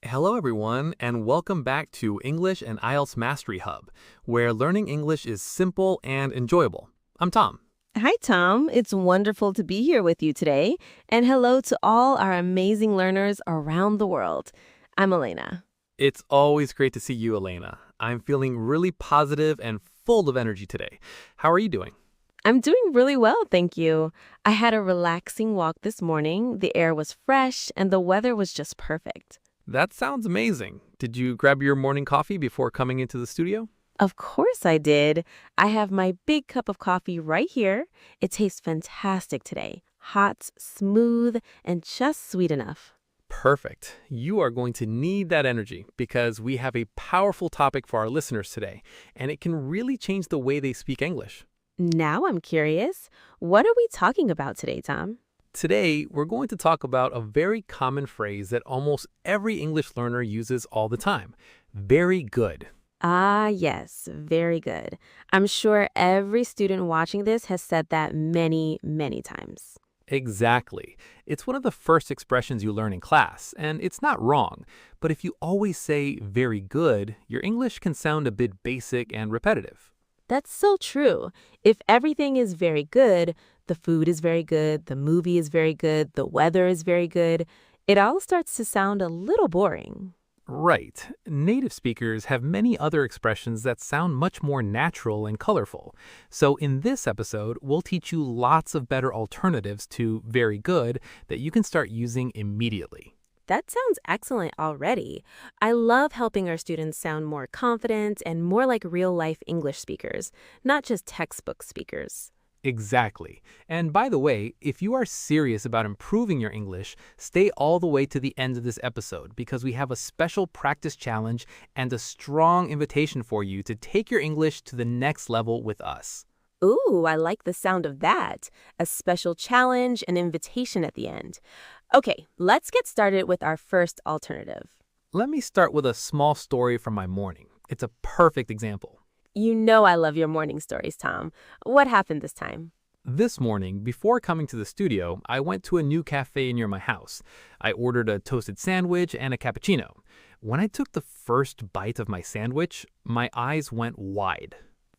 Hello, everyone, and welcome back to English and IELTS Mastery Hub, where learning English is simple and enjoyable. I'm Tom. Hi, Tom. It's wonderful to be here with you today. And hello to all our amazing learners around the world. I'm Elena. It's always great to see you, Elena. I'm feeling really positive and full of energy today. How are you doing? I'm doing really well, thank you. I had a relaxing walk this morning. The air was fresh and the weather was just perfect. That sounds amazing. Did you grab your morning coffee before coming into the studio? Of course I did. I have my big cup of coffee right here. It tastes fantastic today. Hot, smooth, and just sweet enough. Perfect. You are going to need that energy because we have a powerful topic for our listeners today, and it can really change the way they speak English. Now I'm curious. What are we talking about today, Tom? Today, we're going to talk about a very common phrase that almost every English learner uses all the time. Very good. Ah, yes, very good. I'm sure every student watching this has said that many, many times. Exactly. It's one of the first expressions you learn in class, and it's not wrong. But if you always say very good, your English can sound a bit basic and repetitive. That's so true. If everything is very good, the food is very good, the movie is very good, the weather is very good, it all starts to sound a little boring. Right. Native speakers have many other expressions that sound much more natural and colorful. So in this episode, we'll teach you lots of better alternatives to very good that you can start using immediately. That sounds excellent already. I love helping our students sound more confident and more like real-life English speakers, not just textbook speakers. Exactly. And by the way, if you are serious about improving your English, stay all the way to the end of this episode because we have a special practice challenge and a strong invitation for you to take your English to the next level with us. Ooh, I like the sound of that. A special challenge, an invitation at the end. Okay, let's get started with our first alternative. Let me start with a small story from my morning. It's a perfect example. You know I love your morning stories, Tom. What happened this time? This morning, before coming to the studio, I went to a new cafe near my house. I ordered a toasted sandwich and a cappuccino. When I took the first bite of my sandwich, my eyes went wide.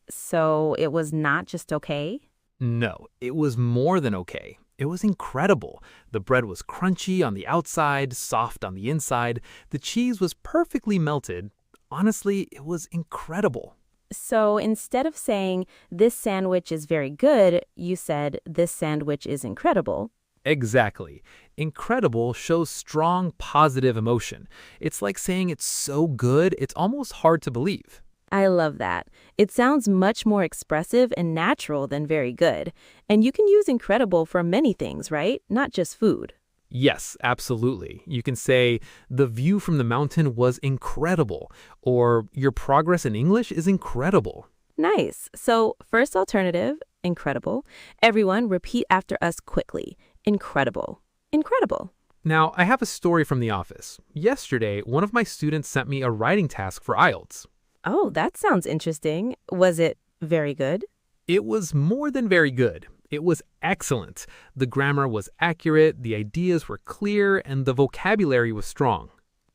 So it was not just okay? No, it was more than okay. It was incredible. The bread was crunchy on the outside, soft on the inside. The cheese was perfectly melted. Honestly, it was incredible. So instead of saying, this sandwich is very good, you said, this sandwich is incredible. Exactly. Incredible shows strong positive emotion. It's like saying it's so good, it's almost hard to believe. I love that. It sounds much more expressive and natural than very good. And you can use incredible for many things, right? Not just food. Yes, absolutely. You can say, the view from the mountain was incredible, or your progress in English is incredible. Nice. So first alternative, incredible. Everyone repeat after us quickly. Incredible. Incredible. Now, I have a story from the office. Yesterday, one of my students sent me a writing task for IELTS. Oh, that sounds interesting. Was it very good? It was more than very good. It was excellent. The grammar was accurate, the ideas were clear, and the vocabulary was strong.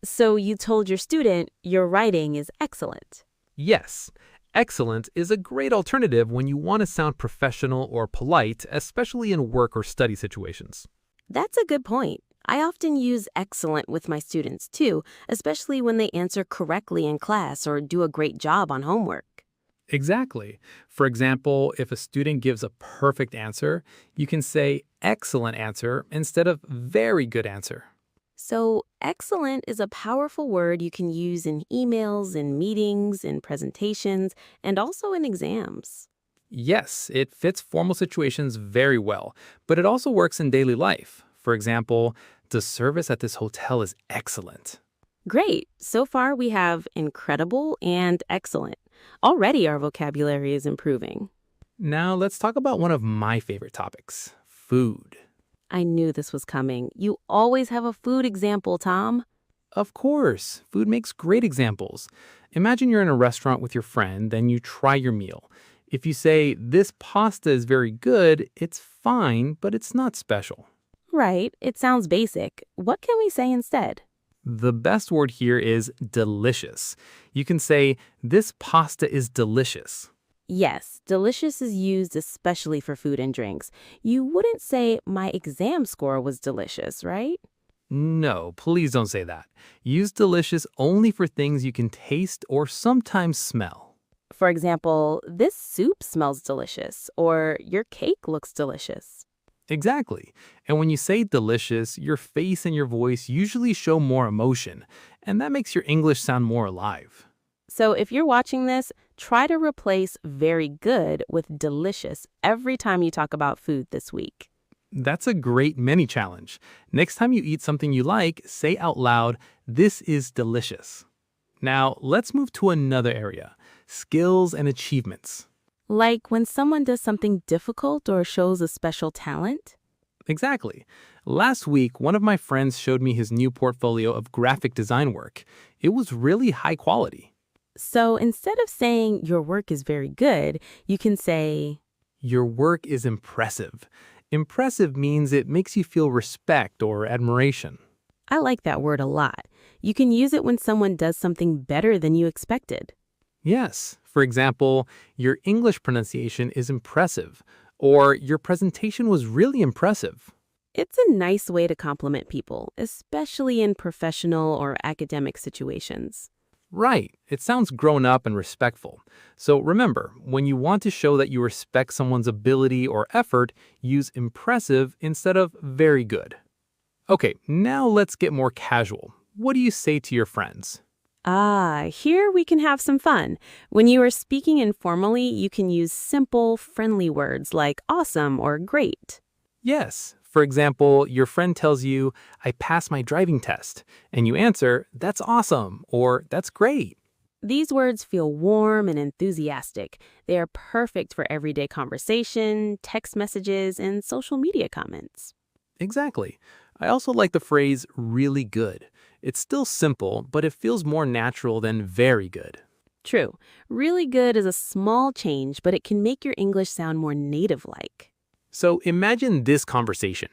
So you told your student your writing is excellent. Yes, excellent is a great alternative when you want to sound professional or polite, especially in work or study situations. That's a good point. I often use excellent with my students too, especially when they answer correctly in class or do a great job on homework. Exactly. For example, if a student gives a perfect answer, you can say excellent answer instead of very good answer. So excellent is a powerful word you can use in emails, in meetings, in presentations, and also in exams. Yes, it fits formal situations very well, but it also works in daily life. For example, the service at this hotel is excellent. Great. So far we have incredible and excellent. Already our vocabulary is improving. Now let's talk about one of my favorite topics, food. I knew this was coming. You always have a food example, Tom. Of course, food makes great examples. Imagine you're in a restaurant with your friend, then you try your meal. If you say, this pasta is very good, it's fine, but it's not special. Right. It sounds basic. What can we say instead? The best word here is delicious. You can say, this pasta is delicious. Yes, delicious is used especially for food and drinks. You wouldn't say my exam score was delicious, right? No, please don't say that. Use delicious only for things you can taste or sometimes smell. For example, this soup smells delicious, or your cake looks delicious. Exactly. And when you say delicious, your face and your voice usually show more emotion, and that makes your English sound more alive. So if you're watching this, try to replace very good with delicious every time you talk about food this week. That's a great mini challenge. Next time you eat something you like, say out loud, this is delicious. Now, let's move to another area, skills and achievements. Like when someone does something difficult or shows a special talent? Exactly. Last week, one of my friends showed me his new portfolio of graphic design work. It was really high quality. So instead of saying your work is very good, you can say, Your work is impressive. Impressive means it makes you feel respect or admiration. I like that word a lot. You can use it when someone does something better than you expected. Yes. For example, your English pronunciation is impressive, or your presentation was really impressive. It's a nice way to compliment people, especially in professional or academic situations. Right. It sounds grown up and respectful. So remember, when you want to show that you respect someone's ability or effort, use impressive instead of very good. Okay, now let's get more casual. What do you say to your friends? Here we can have some fun. When you are speaking informally, you can use simple, friendly words like awesome or great. Yes. For example, your friend tells you, I passed my driving test, and you answer, that's awesome, or that's great. These words feel warm and enthusiastic. They are perfect for everyday conversation, text messages, and social media comments. Exactly. I also like the phrase really good. It's still simple, but it feels more natural than very good. True. Really good is a small change, but it can make your English sound more native-like. So imagine this conversation.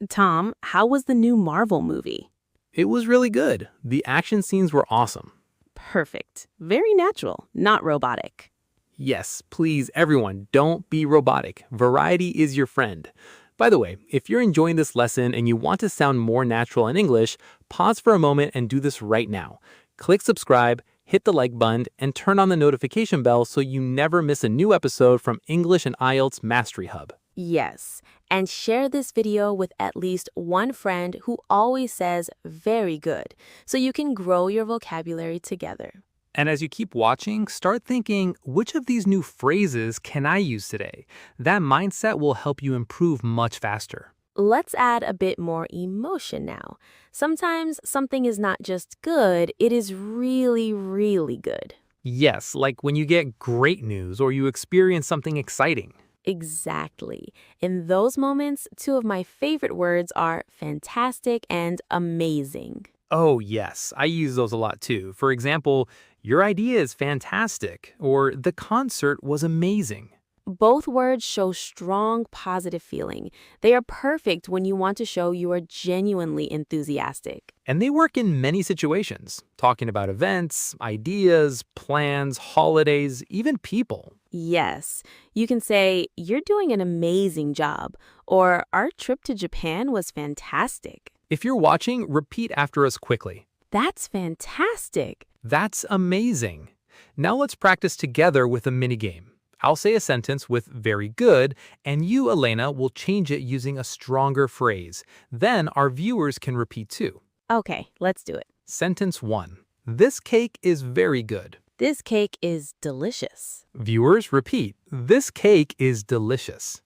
Tom, how was the new Marvel movie? It was really good. The action scenes were awesome. Perfect. Very natural, not robotic. Yes, please, everyone, don't be robotic. Variety is your friend. By the way, if you're enjoying this lesson and you want to sound more natural in English, pause for a moment and do this right now. Click subscribe, hit the like button, and turn on the notification bell so you never miss a new episode from English and IELTS Mastery Hub. Yes, and share this video with at least one friend who always says very good, so you can grow your vocabulary together. And as you keep watching, start thinking, which of these new phrases can I use today? That mindset will help you improve much faster. Let's add a bit more emotion now. Sometimes something is not just good, it is really, really good. Yes, like when you get great news or you experience something exciting. Exactly. In those moments, two of my favorite words are fantastic and amazing. Oh, yes, I use those a lot too. For example, your idea is fantastic, or the concert was amazing. Both words show strong positive feeling. They are perfect when you want to show you are genuinely enthusiastic. And they work in many situations, talking about events, ideas, plans, holidays, even people. Yes, you can say, you're doing an amazing job, or our trip to Japan was fantastic. If you're watching, repeat after us quickly. That's fantastic. That's amazing. Now let's practice together with a mini game. I'll say a sentence with very good, and you, Elena, will change it using a stronger phrase. Then our viewers can repeat too. Okay, let's do it. Sentence 1. This cake is very good. This cake is delicious. Viewers, repeat. This cake is delicious.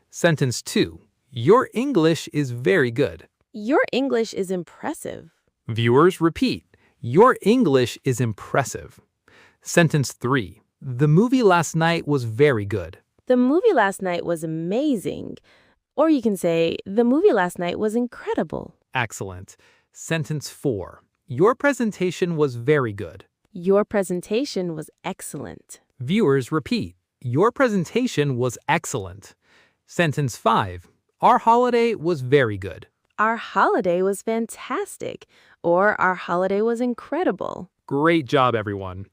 Sentence 2. Your English is very good. Your English is impressive. Viewers, repeat. Your English is impressive. Sentence 3. The movie last night was very good. The movie last night was amazing. Or you can say, the movie last night was incredible. Excellent. Sentence 4. Your presentation was very good. Your presentation was excellent. Viewers, repeat. Your presentation was excellent. Sentence 5. Our holiday was very good. Our holiday was fantastic, or our holiday was incredible. Great job, everyone.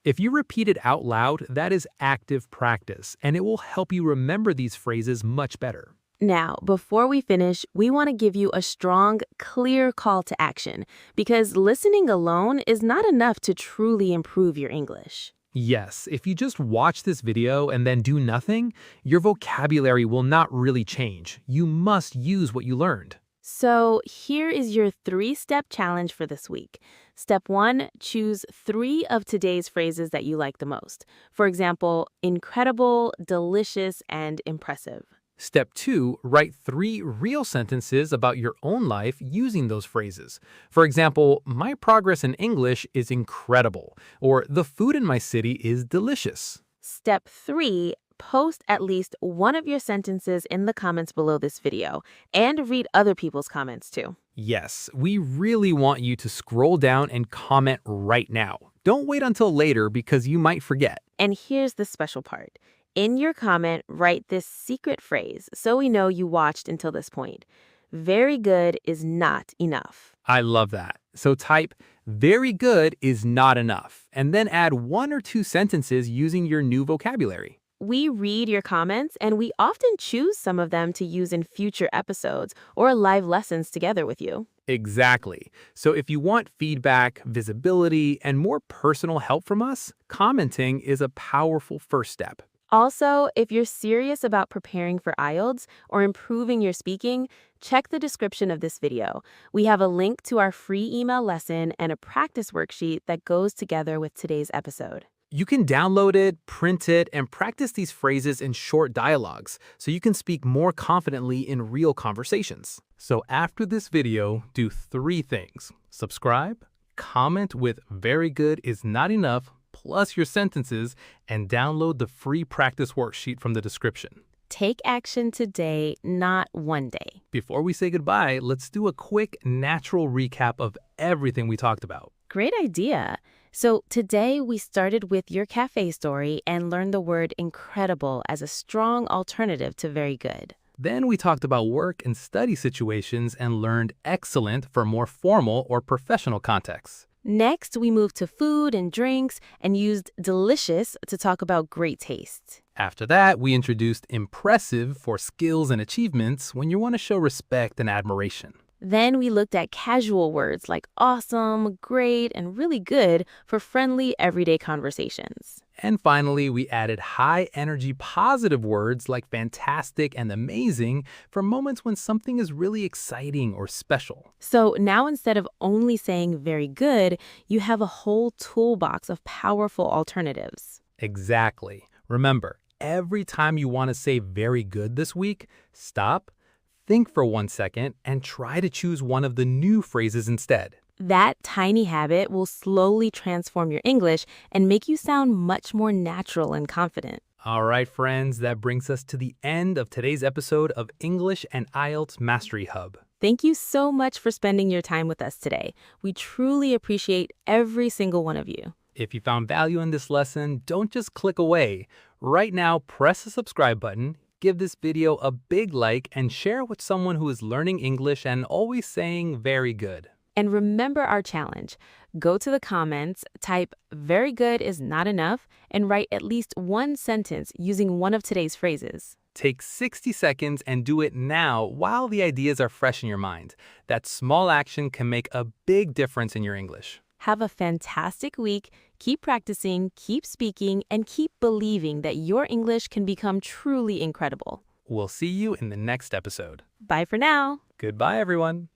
If you repeat it out loud, that is active practice, and it will help you remember these phrases much better. Now, before we finish, we want to give you a strong, clear call to action because listening alone is not enough to truly improve your English. Yes, if you just watch this video and then do nothing, your vocabulary will not really change. You must use what you learned. So, here is your 3-step challenge for this week. Step 1, choose 3 of today's phrases that you like the most. For example, incredible, delicious, and impressive. Step 2, write 3 real sentences about your own life using those phrases. For example, my progress in English is incredible, or the food in my city is delicious. Step 3, post at least one of your sentences in the comments below this video and read other people's comments too. Yes, we really want you to scroll down and comment right now. Don't wait until later because you might forget. And here's the special part. In your comment, write this secret phrase so we know you watched until this point. Very good is not enough. I love that. So type, very good is not enough, and then add 1 or 2 sentences using your new vocabulary. We read your comments and we often choose some of them to use in future episodes or live lessons together with you. Exactly. So if you want feedback, visibility, and more personal help from us, commenting is a powerful first step. Also, if you're serious about preparing for IELTS or improving your speaking, check the description of this video. We have a link to our free email lesson and a practice worksheet that goes together with today's episode. You can download it, print it, and practice these phrases in short dialogues so you can speak more confidently in real conversations. So after this video, do 3 things. Subscribe, comment with very good is not enough, plus your sentences, and download the free practice worksheet from the description. Take action today, not one day. Before we say goodbye, let's do a quick, natural recap of everything we talked about. Great idea. So today we started with your cafe story and learned the word incredible as a strong alternative to very good. Then we talked about work and study situations and learned excellent for more formal or professional contexts. Next, we moved to food and drinks and used delicious to talk about great taste. After that, we introduced impressive for skills and achievements when you want to show respect and admiration. Then we looked at casual words like awesome, great, and really good for friendly, everyday conversations. And finally, we added high-energy positive words like fantastic and amazing for moments when something is really exciting or special. So now instead of only saying very good, you have a whole toolbox of powerful alternatives. Exactly. Remember, every time you want to say very good this week, stop, think for 1 second, and try to choose one of the new phrases instead. That tiny habit will slowly transform your English and make you sound much more natural and confident. All right, friends, that brings us to the end of today's episode of English and IELTS Mastery Hub. Thank you so much for spending your time with us today. We truly appreciate every single one of you. If you found value in this lesson, don't just click away. Right now, press the subscribe button, give this video a big like, and share with someone who is learning English and always saying very good. And remember our challenge. Go to the comments, type very good is not enough, and write at least 1 sentence using one of today's phrases. Take 60 seconds and do it now while the ideas are fresh in your mind. That small action can make a big difference in your English. Have a fantastic week. Keep practicing, keep speaking, and keep believing that your English can become truly incredible. We'll see you in the next episode. Bye for now. Goodbye, everyone.